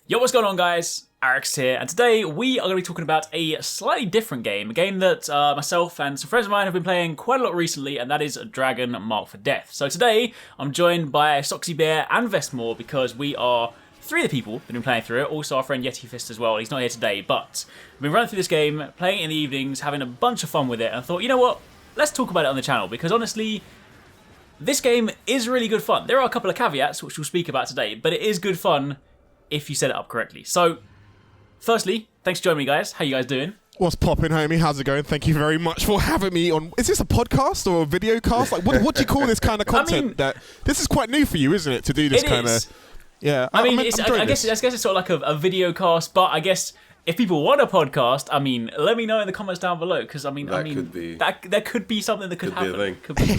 Yo, what's going on, guys? Arekkz here, and today we are going to be talking about a slightly different game, a game that myself and some friends of mine have been playing quite a lot recently, and that is Dragon Marked for Death. So today, I'm joined by Soxy Bear and Vestmore because we are three of the people that have been playing through it, also our friend Yeti Fist as well. He's not here today, but we've been running through this game, playing it in the evenings, having a bunch of fun with it, and I thought, you know what, let's talk about it on the channel, because honestly, this game is really good fun. There are a couple of caveats, which we'll speak about today, but it is good fun if you set it up correctly. So, firstly, thanks for joining me, guys. How you guys doing? What's poppin', homie? How's it going? Thank you very much for having me on. Is this a podcast or a video cast? Like, what do you call this kind of content? This is quite new for you, isn't it? To do this kind of... Yeah. I guess it's sort of like a video cast, but I guess if people want a podcast, let me know in the comments down below, because there could be something that could happen. Could be.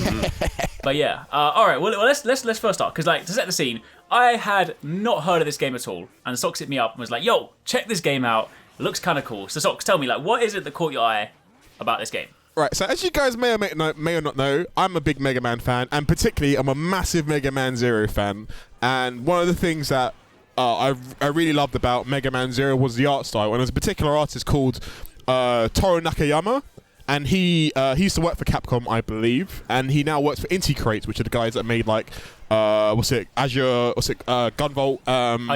But yeah, all right. Well, let's first start, because to set the scene, I had not heard of this game at all, and Sox hit me up and was like, "Yo, check this game out. It looks kind of cool." So Sox, tell me, what is it that caught your eye about this game? Right, so as you guys may or not know, I'm a big Mega Man fan, and particularly I'm a massive Mega Man Zero fan. And one of the things that I really loved about Mega Man Zero was the art style, and there's a particular artist called Toru Nakayama, and he used to work for Capcom, I believe, and he now works for Inti-Create, which are the guys that made Gunvolt,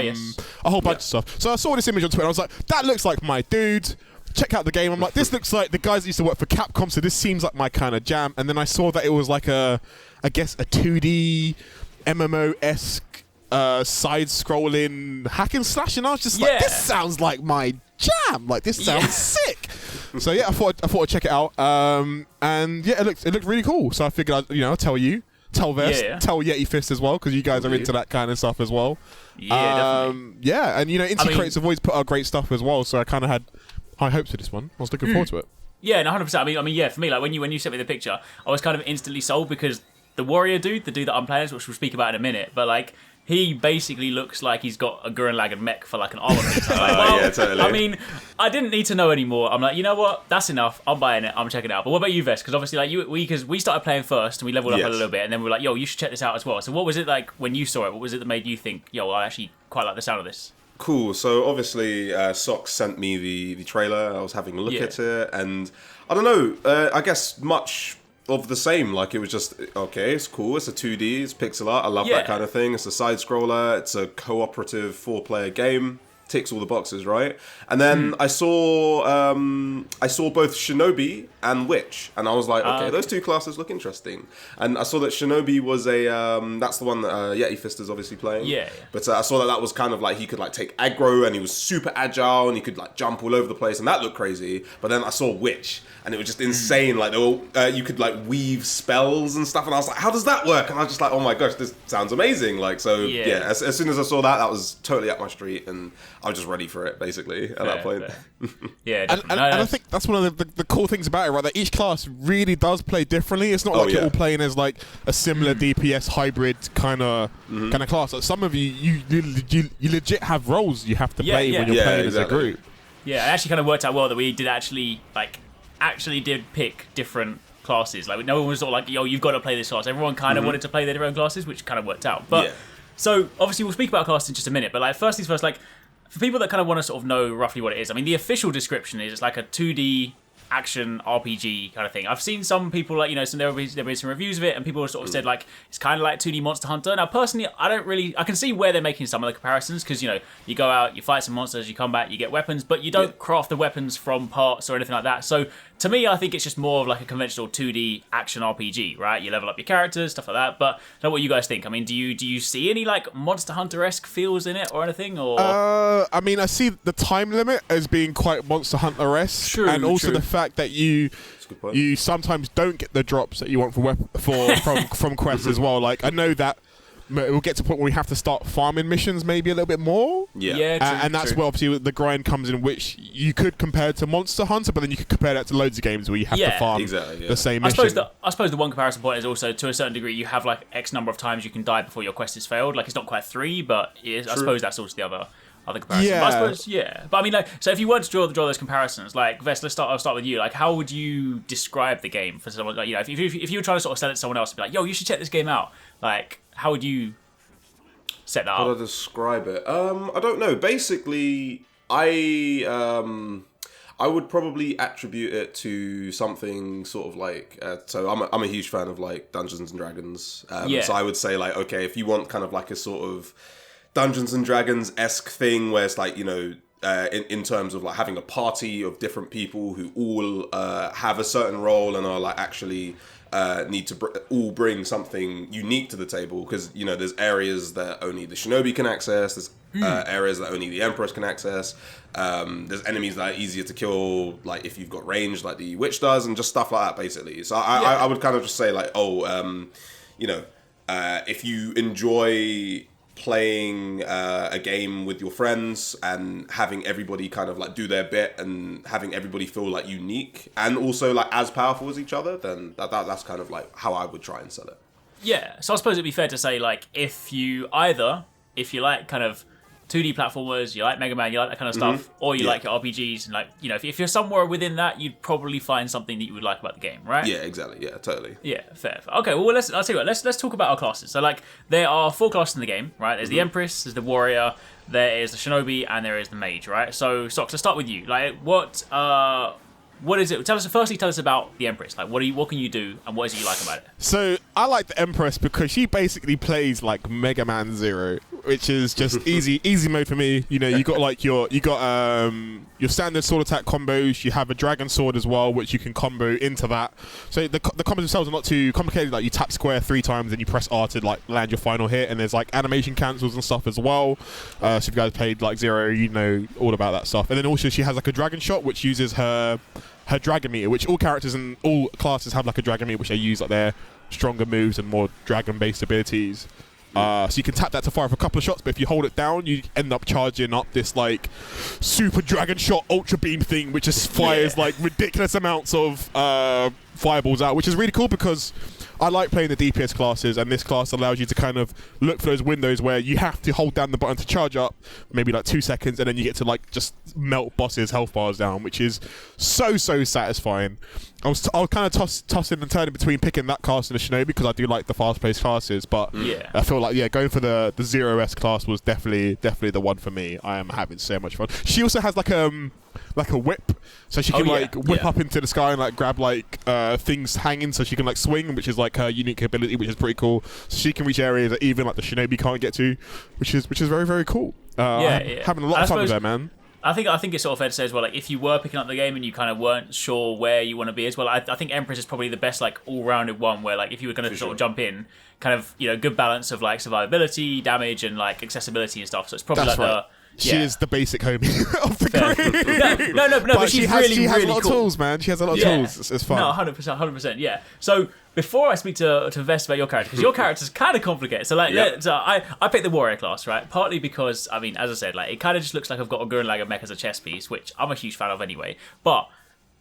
yes. a whole bunch of stuff. So I saw this image on Twitter, and I was like, that looks like my dude. Check out the game. I'm like, this looks like the guys that used to work for Capcom, so this seems like my kind of jam. And then I saw that it was like a 2D MMO-esque side-scrolling hack and slash, and I was just like, this sounds like my jam. Like, this sounds sick. So yeah, I thought I'd check it out. And yeah, it looked really cool. So I figured I'd tell you, tell Vest, tell Yeti Fist as well, because you guys are into that kind of stuff as well. Yeah, definitely. Yeah, and Inti-Creates have always put out great stuff as well. So I kind of had high hopes for this one. I was looking forward to it. Yeah, no, 100%. Yeah, for me, when you sent me the picture, I was kind of instantly sold, because the warrior dude, the dude that I'm playing as, which we'll speak about in a minute, but he basically looks like he's got a Gurren Lagann mech for an armor piece. Yeah, totally. I didn't need to know anymore. I'm like, you know what? That's enough. I'm buying it. I'm checking it out. But what about you, Vest? Because obviously, we started playing first and we leveled up a little bit, and then we were like, yo, you should check this out as well. So what was it like when you saw it? What was it that made you think, yo, I actually quite like the sound of this? Cool. So obviously, Sox sent me the trailer. I was having a look at it, and I don't know. I guess much of the same. It was just, okay, it's cool. It's a 2D. It's pixel art. I love that kind of thing. It's a side scroller. It's a cooperative 4-player game. Ticks all the boxes, right? And then I saw both Shinobi and Witch, and I was like, okay, those two classes look interesting. And I saw that Shinobi was that's the one that Yeti Fist is obviously playing. Yeah. But I saw that was kind of he could take aggro, and he was super agile, and he could jump all over the place, and that looked crazy. But then I saw Witch, and it was just insane. You could weave spells and stuff, and I was like, how does that work? And I was just like, oh my gosh, this sounds amazing. As soon as I saw that, that was totally up my street, and I was just ready for it, basically, at that point. Yeah, and I think that's one of the cool things about it, right? That each class really does play differently. It's not you're all playing as a similar DPS hybrid kind of class. Some of you legit have roles you have to play when you're playing as a group. Yeah, it actually kind of worked out well that we did actually did pick different classes. No one was sort of yo, you've got to play this class. Everyone kind of wanted to play their own classes, which kind of worked out. But so obviously we'll speak about classes in just a minute. But first things first, for people that kind of want to sort of know roughly what it is, the official description is it's a 2D action RPG kind of thing. I've seen some people there have been some reviews of it, and people have sort of said it's kind of like 2D Monster Hunter. Now personally, I can see where they're making some of the comparisons, because you go out, you fight some monsters, you come back, you get weapons, but you don't craft the weapons from parts or anything like that. So to me, I think it's just more of a conventional 2D action RPG, right? You level up your characters, stuff like that. But I don't know what you guys think. Do you see any Monster Hunter-esque feels in it or anything? Or I see the time limit as being quite Monster Hunter-esque, and also the fact that you sometimes don't get the drops that you want from quests as well. I know that we'll get to a point where we have to start farming missions maybe a little bit more. Yeah, and that's where obviously the grind comes in, which you could compare to Monster Hunter, but then you could compare that to loads of games where you have to farm the same mission. I suppose the one comparison point is also, to a certain degree, you have X number of times you can die before your quest is failed. It's not quite 3, but I suppose that's also the other comparison. Yeah. But I suppose, But so if you were to draw those comparisons, Vest, I'll start with you. How would you describe the game for someone? If you were trying to sort of sell it to someone else, be yo, you should check this game out. How would you set that How do up? I describe it? I don't know. Basically, I would probably attribute it to something sort of like. So I'm a huge fan of like Dungeons and Dragons. So I would say like, okay, if you want kind of like a sort of Dungeons and Dragons-esque thing where it's like, you know, in terms of like having a party of different people who all have a certain role and are like actually need to all bring something unique to the table, because you know there's areas that only the shinobi can access, there's areas that only the empress can access, there's enemies that are easier to kill like if you've got range like the witch does, and just stuff like that basically. So I would kind of just say like, you know, if you enjoy playing a game with your friends and having everybody kind of like do their bit and having everybody feel like unique and also like as powerful as each other, then that's kind of like how I would try and sell it. Yeah, so I suppose it'd be fair to say, like, if you like kind of 2D platformers, you like Mega Man, you like that kind of stuff, or you like your RPGs, and like, you know, if you're somewhere within that, you'd probably find something that you would like about the game, right? Yeah, exactly. Yeah, totally. Yeah, fair. Okay, well, I'll tell you what, let's talk about our classes. So, like, there are 4 classes in the game, right? There's the Empress, there's the Warrior, there is the Shinobi, and there is the Mage, right? So, Socks, let's start with you. Like, what is it? Tell us about the Empress. Like, what can you do, and what is it you like about it? So I like the Empress because she basically plays like Mega Man Zero, which is just easy mode for me. You know, you got like your standard sword attack combos. You have a dragon sword as well, which you can combo into that. So the combos themselves are not too complicated. Like you tap square 3 times and you press R to like land your final hit. And there's like animation cancels and stuff as well. So if you guys played like Zero, you know all about that stuff. And then also she has like a dragon shot, which uses her dragon meter, which all characters and all classes have like a dragon meter, which they use like their stronger moves and more dragon-based abilities. So you can tap that to fire for a couple of shots, but if you hold it down, you end up charging up this like super dragon shot ultra beam thing, which just fires like ridiculous amounts of fireballs out, which is really cool because I like playing the DPS classes, and this class allows you to kind of look for those windows where you have to hold down the button to charge up, maybe like 2 seconds, and then you get to like just melt bosses' health bars down, which is so satisfying. I was kind of tossing and turning between picking that class and the Shinobi because I do like the fast-paced classes, but I feel like going for the Zero S class was definitely the one for me. I am having so much fun. She also has like a whip, so she can whip up into the sky and like grab like things hanging, so she can like swing, which is like her unique ability, which is pretty cool. So she can reach areas that even like the Shinobi can't get to, which is very cool. Having a lot of fun with that, man. I think it's sort of fair to say as well, like, if you were picking up the game and you kind of weren't sure where you want to be as well, I think Empress is probably the best, like, all-rounded one where, like, if you were going to sort of jump in, kind of, you know, good balance of, like, survivability, damage, and, like, accessibility and stuff. So it's probably She is the basic homie of the group. No, but she has a lot of tools, man. She has a lot of tools. It's fun. No, 100%, yeah. So before I speak to Vest about your character, because your character's kind of complicated. So like, I picked the warrior class, right? Partly because, I mean, as I said, like, it kind of just looks like I've got a Gurren Lagann mech as a chess piece, which I'm a huge fan of anyway. But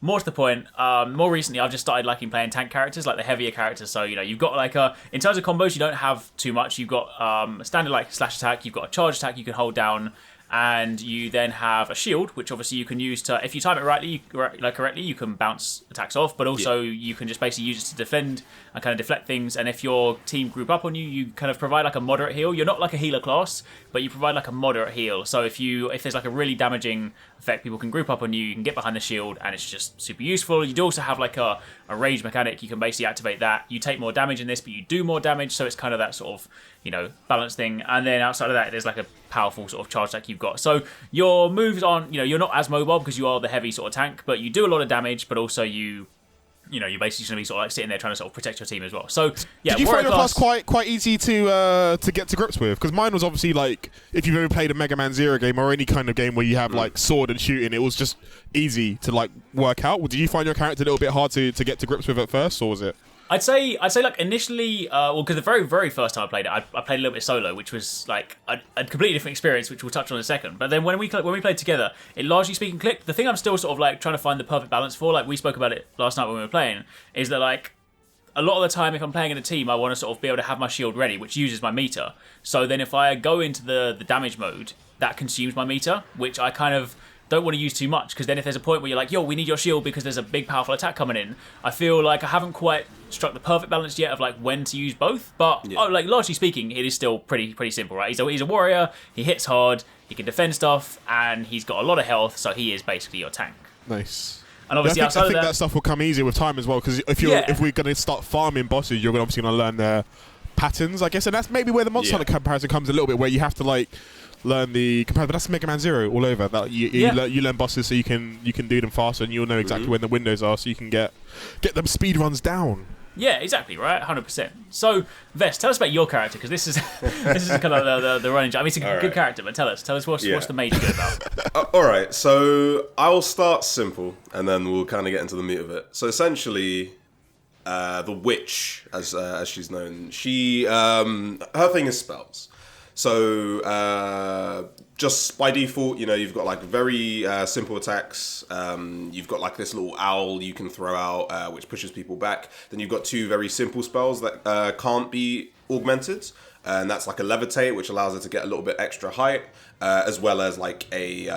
more to the point, more recently I've just started liking playing tank characters, like the heavier characters. So, you know, you've got like in terms of combos, you don't have too much. You've got a standard like slash attack, you've got a charge attack you can hold down, and you then have a shield, which obviously you can use to, if you time it correctly, you can bounce attacks off, but also you can just basically use it to defend and kind of deflect things. And if your team group up on you, you kind of provide like a moderate heal. You're not like a healer class, but you provide like a moderate heal. So if there's like a really damaging effect, people can group up on you, you can get behind the shield, and it's just super useful. You do also have like a rage mechanic. You can basically activate that. You take more damage in this, but you do more damage, so it's kind of that sort of, you know, balance thing. And then outside of that, there's like a powerful sort of charge attack you've got. So your moves aren't, you know, you're not as mobile because you are the heavy sort of tank, but you do a lot of damage, but also you're basically going to be sort of like sitting there trying to sort of protect your team as well. So yeah, did you find your class quite easy to get to grips with? Because mine was obviously like, if you've ever played a Mega Man Zero game or any kind of game where you have like sword and shooting, it was just easy to like work out. Did you find your character a little bit hard to get to grips with at first, or was it? I'd say like initially, because the very first time I played it, I played a little bit solo, which was like a completely different experience, which we'll touch on in a second. But then when we played together, it largely speaking clicked. The thing I'm still sort of like trying to find the perfect balance for, like we spoke about it last night when we were playing, is that like a lot of the time if I'm playing in a team, I want to sort of be able to have my shield ready, which uses my meter. So then if I go into the damage mode, that consumes my meter, which I kind of don't want to use too much, because then if there's a point where you're like, yo, we need your shield because there's a big powerful attack coming in, I feel like I haven't quite struck the perfect balance yet of like when to use both. But like largely speaking, it is still pretty simple, right? He's a warrior, he hits hard, he can defend stuff, and he's got a lot of health, so he is basically your tank. Nice. And obviously I think that stuff will come easier with time as well, because if we're going to start farming bosses, you're obviously going to learn their patterns, I guess, and that's maybe where the Monster Hunter comparison comes a little bit, where you have to like learn the comparison. But that's Mega Man Zero all over. That you learn bosses so you can do them faster, and you'll know exactly when the windows are, so you can get them speed runs down. Yeah, exactly, right? 100%. So, Vest, tell us about your character, because this is kind of the running. I mean, it's a good character, but tell us what's the major good about. All right, so I'll start simple, and then we'll kind of get into the meat of it. So essentially, the witch, as she's known, she her thing is spells. So just by default, you've got like very simple attacks. You've got like this little owl you can throw out, which pushes people back. Then you've got 2 very simple spells that can't be augmented, and that's like a levitate, which allows her to get a little bit extra height, as well as like a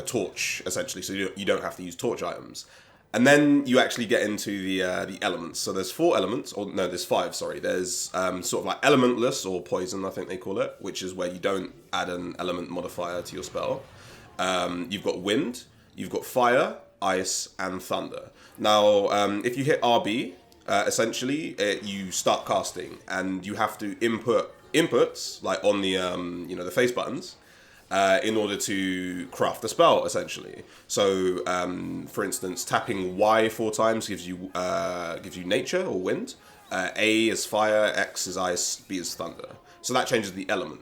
torch, essentially, so you don't have to use torch items. And then you actually get into the elements. So there's 4 elements, or no, there's 5. Sorry, there's sort of like elementless or poison, I think they call it, which is where you don't add an element modifier to your spell. You've got wind, you've got fire, ice, and thunder. Now, if you hit RB, essentially you start casting, and you have to input inputs like on the the face buttons. In order to craft the spell, essentially. So, for instance, tapping Y 4 times gives you nature or wind. A is fire, X is ice, B is thunder. So that changes the element.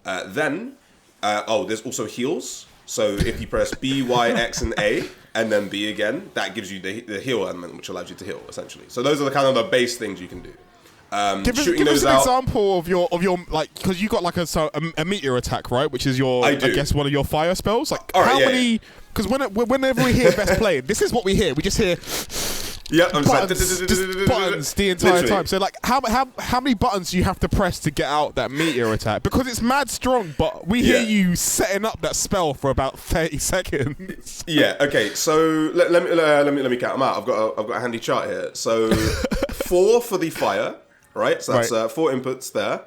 Then, there's also heals. So if you press B, Y, X, and A, and then B again, that gives you the heal element, which allows you to heal, essentially. So those are the kind of the base things you can do. Give us an example of your like, because you got like a meteor attack, right? Which is I guess one of your fire spells. Like how many? Because whenever we hear Best playing, this is what we hear. We just hear buttons the entire time. So like how many buttons do you have to press to get out that meteor attack? Because it's mad strong, but we hear you setting up that spell for about 30 seconds. Yeah. Okay. So let me count them out. I've got a handy chart here. So 4 for the fire. Right, so that's 4 inputs there.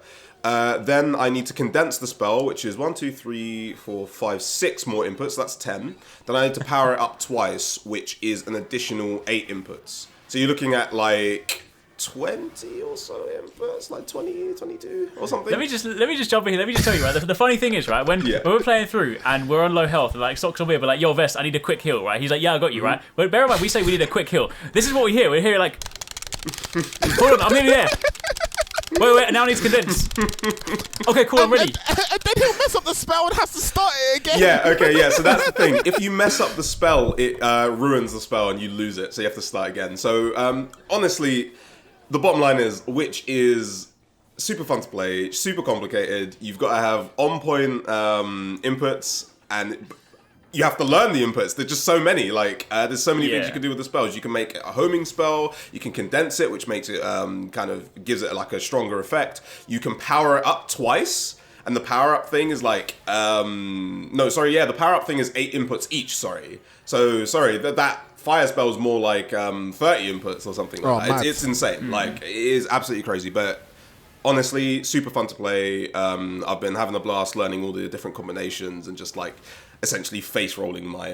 Then I need to condense the spell, which is 1, 2, 3, 4, 5, 6 more inputs. So that's 10. Then I need to power it up twice, which is an additional 8 inputs. So you're looking at like 20 or so inputs, like 20, 22 or something. Let me just jump in here. Let me just tell you, right? The funny thing is, right, when we're playing through and we're on low health, and like Socks on weird, but like, yo, Vest, I need a quick heal, right? He's like, yeah, I got you, right? But bear in mind, we say we need a quick heal. This is what we hear. We hear like, hold on, I'm nearly there. Wait, now I need to condense. Okay, cool, I'm ready. And then he'll mess up the spell and has to start it again. Yeah, okay, yeah, so that's the thing. If you mess up the spell, it ruins the spell and you lose it, so you have to start again. So, honestly, the bottom line is, Witch is super fun to play, super complicated. You've got to have on-point inputs, and you have to learn the inputs. There's just so many. Like, there's so many things you can do with the spells. You can make a homing spell. You can condense it, which makes it kind of gives it like a stronger effect. You can power it up twice, and the power up thing is like the power up thing is 8 inputs each. That fire spell is more like 30 inputs or something like that. It's insane. Like, it is absolutely crazy, but honestly, super fun to play. I've been having a blast learning all the different combinations and just like essentially face rolling my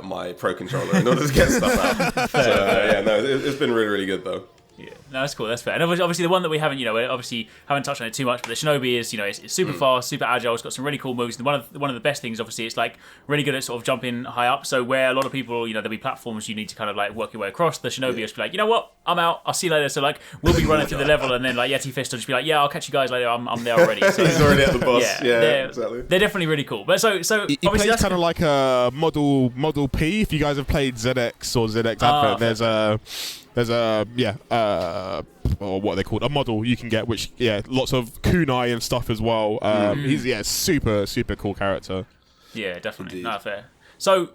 my Pro controller in order to get stuff out. It's been really, really good though. Yeah, no, that's cool. That's fair. And obviously, the one that we haven't, we obviously haven't touched on it too much. But the Shinobi is, it's super fast, super agile. It's got some really cool moves. And one of the best things, obviously, it's like really good at sort of jumping high up. So where a lot of people, there'll be platforms you need to kind of like work your way across. The Shinobi will just be like, you know what, I'm out. I'll see you later. So like we'll be running through the level, and then like Yeti Fist will just be like, yeah, I'll catch you guys later. I'm there already. So he's already at the boss. Exactly. They're definitely really cool. But so he plays kind of like a Model P. If you guys have played ZX or ZX Advent, or what are they called? A model you can get, which lots of kunai and stuff as well. He's super cool character. Yeah, definitely. Not fair. So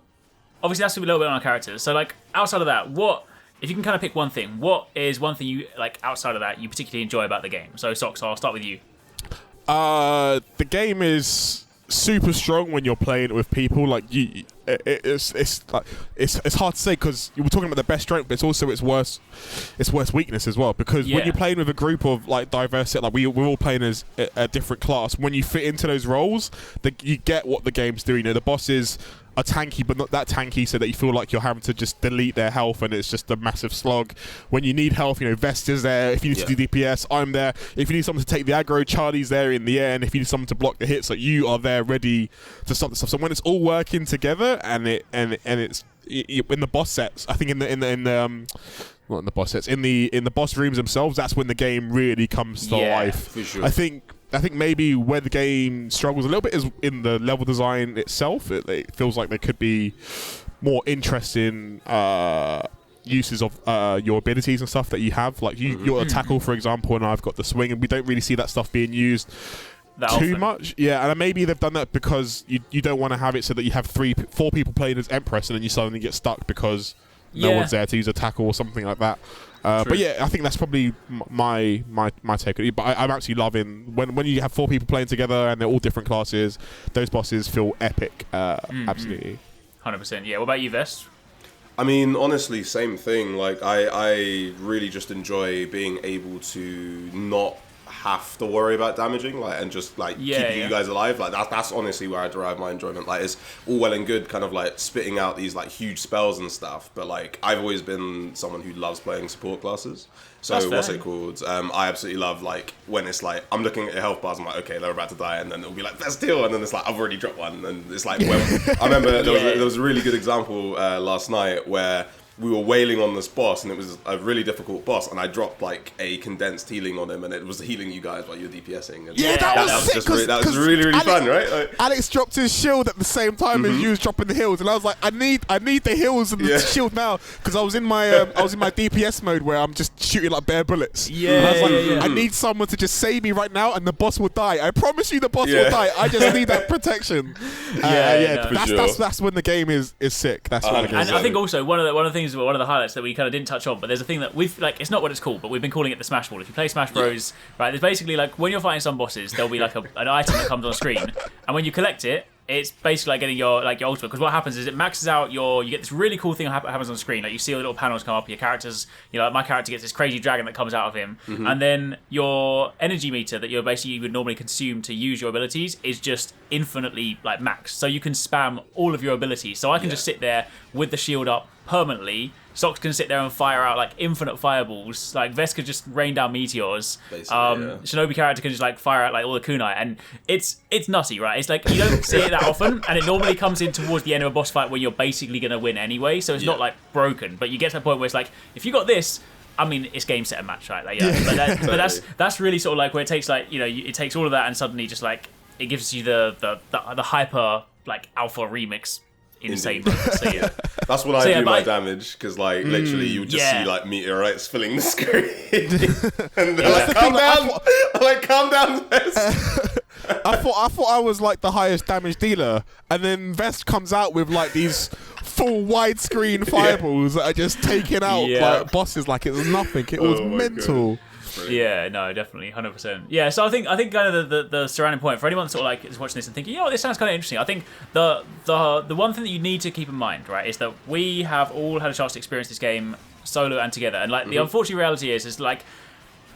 obviously that's a little bit on our characters. So like outside of that, what if you can kind of pick one thing? What is one thing you like outside of that you particularly enjoy about the game? So Socks, I'll start with you. The game is super strong when you're playing it with people. Like it's hard to say because you were talking about the best strength, but it's also its worst weakness as well. Because when you're playing with a group of like diverse, like we're all playing as a different class. When you fit into those roles, you get what the game's doing. You know, the bosses are tanky, but not that tanky, so that you feel like you're having to just delete their health, and it's just a massive slog. When you need health, you know, Vest is there. If you need to do DPS, I'm there. If you need someone to take the aggro, Charlie's there in the air. And if you need someone to block the hits, like you are there ready to stop the stuff. So when it's all working together, and it's in the boss sets, I think not in the boss sets, in the boss rooms themselves, that's when the game really comes to life. For sure. I think maybe where the game struggles a little bit is in the level design itself. It feels like there could be more interesting uses of your abilities and stuff that you have. Like you're a tackle, for example, and I've got the swing, and we don't really see that stuff being used too much. Yeah, and maybe they've done that because you don't want to have it so that you have 4 people playing as Empress, and then you suddenly get stuck because no one's there to use a tackle or something like that. But yeah, I think that's probably my take on it. But I'm actually loving when you have 4 people playing together and they're all different classes. Those bosses feel epic. Absolutely. 100%. Yeah. What about you, Vest? I mean, honestly, same thing. Like, I really just enjoy being able to not have to worry about damaging, like, and just like keeping you guys alive. Like that's honestly where I derive my enjoyment. Like, it's all well and good kind of like spitting out these like huge spells and stuff, but like I've always been someone who loves playing support classes. So what's it called? I absolutely love like when it's like I'm looking at your health bars, I'm like, okay, they're about to die, and then it'll be like, let's deal, and then it's like I've already dropped one, and it's like I remember there was a really good example last night where we were wailing on this boss, and it was a really difficult boss, and I dropped like a condensed healing on him, and it was healing you guys while you were DPSing. And that was sick. That was really fun, right? Like, Alex dropped his shield at the same time as you was dropping the heals, and I was like, I need the heals and the shield now, because I was in my DPS mode where I'm just shooting like bare bullets. Yeah, and I was like, I need someone to just save me right now, and the boss will die. I promise you, the boss will die. I just need that protection. That's when the game is sick. That's when the game. And I think also one of the things, one of the highlights that we kind of didn't touch on, but there's a thing that we've like, it's not what it's called, but we've been calling it the Smash Ball. If you play Smash Bros, right, there's basically like when you're fighting some bosses, there'll be like an item that comes on screen, and when you collect it, it's basically like getting your ultimate, because what happens is it maxes out you get this really cool thing that happens on screen, like you see all the little panels come up, your characters, you know, like my character gets this crazy dragon that comes out of him, and then your energy meter that you would normally consume to use your abilities is just infinitely like maxed, so you can spam all of your abilities. So I can just sit there with the shield up permanently. Socks can sit there and fire out like infinite fireballs. Like Vest could just rain down meteors. Shinobi character can just like fire out like all the kunai, and it's nutty, right? It's like you don't see it that often, and it normally comes in towards the end of a boss fight where you're basically gonna win anyway. So it's not like broken, but you get to a point where it's like, if you got this, I mean, it's game, set, and match, right? Like, but that's really sort of like where it takes like, you know, it takes all of that and suddenly just like it gives you the hyper like alpha remix. Insane. So, yeah. That's when I do my damage, because like literally you would just see like meteorites filling the screen, and they're like, calm down. I'm like, calm down, Vest. I thought I was like the highest damage dealer, and then Vest comes out with like these full widescreen fireballs that are just taking out like bosses like it's nothing. It was mental. God. Yeah, no, definitely, 100%. Yeah, so I think kind of the surrounding point for anyone sort of like is watching this and thinking, you know what, this sounds kind of interesting. I think the one thing that you need to keep in mind, right, is that we have all had a chance to experience this game solo and together, and like the unfortunate reality is like,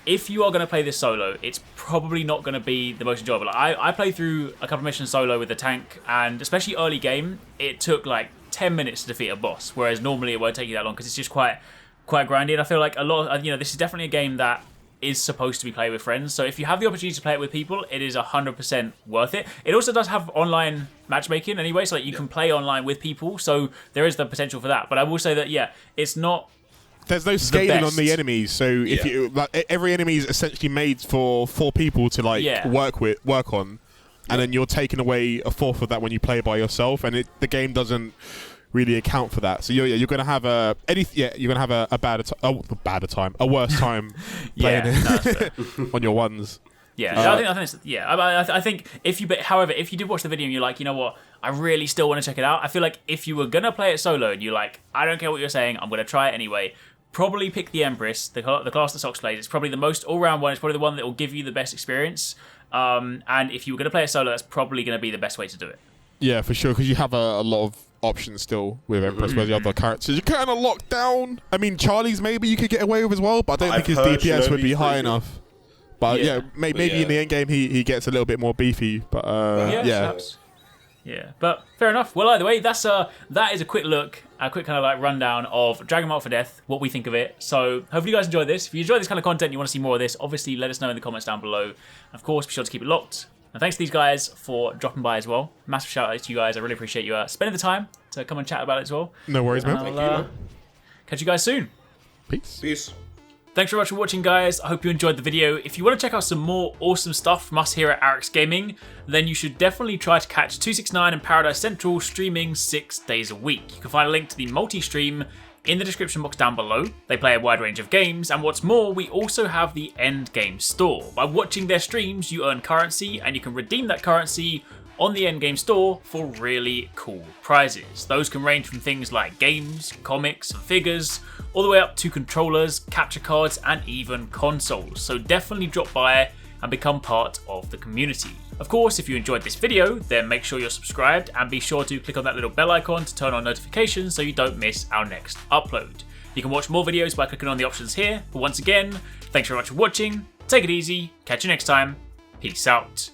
if you are going to play this solo, it's probably not going to be the most enjoyable. Like, I played through a couple of missions solo with the tank, and especially early game, it took like 10 minutes to defeat a boss, whereas normally it won't take you that long because it's just quite grindy. And I feel like a lot of, you know, this is definitely a game that is supposed to be played with friends. So if you have the opportunity to play it with people, it is 100% worth it. It also does have online matchmaking anyway, so like you can play online with people. So there is the potential for that. But I will say that, it's not... There's no scaling on the enemies, so if you like, every enemy is essentially made for 4 people to like work on, and then you're taking away a fourth of that when you play by yourself, and the game doesn't really account for that. So you're going to have a worse time playing it on your ones. I think if you did watch the video and you're like, you know what, I really still want to check it out. I feel like if you were gonna play it solo and you're like, I don't care what you're saying, I'm gonna try it anyway. Probably pick the Empress, the class that Sox plays. It's probably the most all-round one. It's probably the one that will give you the best experience. And if you were going to play a solo, that's probably going to be the best way to do it. Yeah, for sure, because you have a lot of options still with Empress, where the other characters you're kind of locked down. I mean, Charlie's maybe you could get away with as well, but I don't think his DPS would be high enough. But maybe in the end game he gets a little bit more beefy. But perhaps. Yeah, but fair enough. Well, either way, that is a quick look, a quick kind of like rundown of Dragon Mark for Death, what we think of it. So hopefully you guys enjoyed this. If you enjoy this kind of content, you want to see more of this, obviously let us know in the comments down below. And of course, be sure to keep it locked. And thanks to these guys for dropping by as well. Massive shout out to you guys. I really appreciate you spending the time to come and chat about it as well. No worries, man. Thank you. Catch you guys soon. Peace. Thanks very much for watching, guys. I hope you enjoyed the video. If you want to check out some more awesome stuff from us here at Arekkz Gaming, then you should definitely try to catch 269 and Paradise Central streaming 6 days a week. You can find a link to the multi-stream in the description box down below. They play a wide range of games, and what's more, we also have the Endgame store. By watching their streams, you earn currency, and you can redeem that currency on the Endgame store for really cool prizes. Those can range from things like games, comics, and figures, all the way up to controllers, capture cards, and even consoles. So definitely drop by and become part of the community. Of course, if you enjoyed this video, then make sure you're subscribed and be sure to click on that little bell icon to turn on notifications so you don't miss our next upload. You can watch more videos by clicking on the options here, but once again, thanks very much for watching, take it easy, catch you next time, peace out.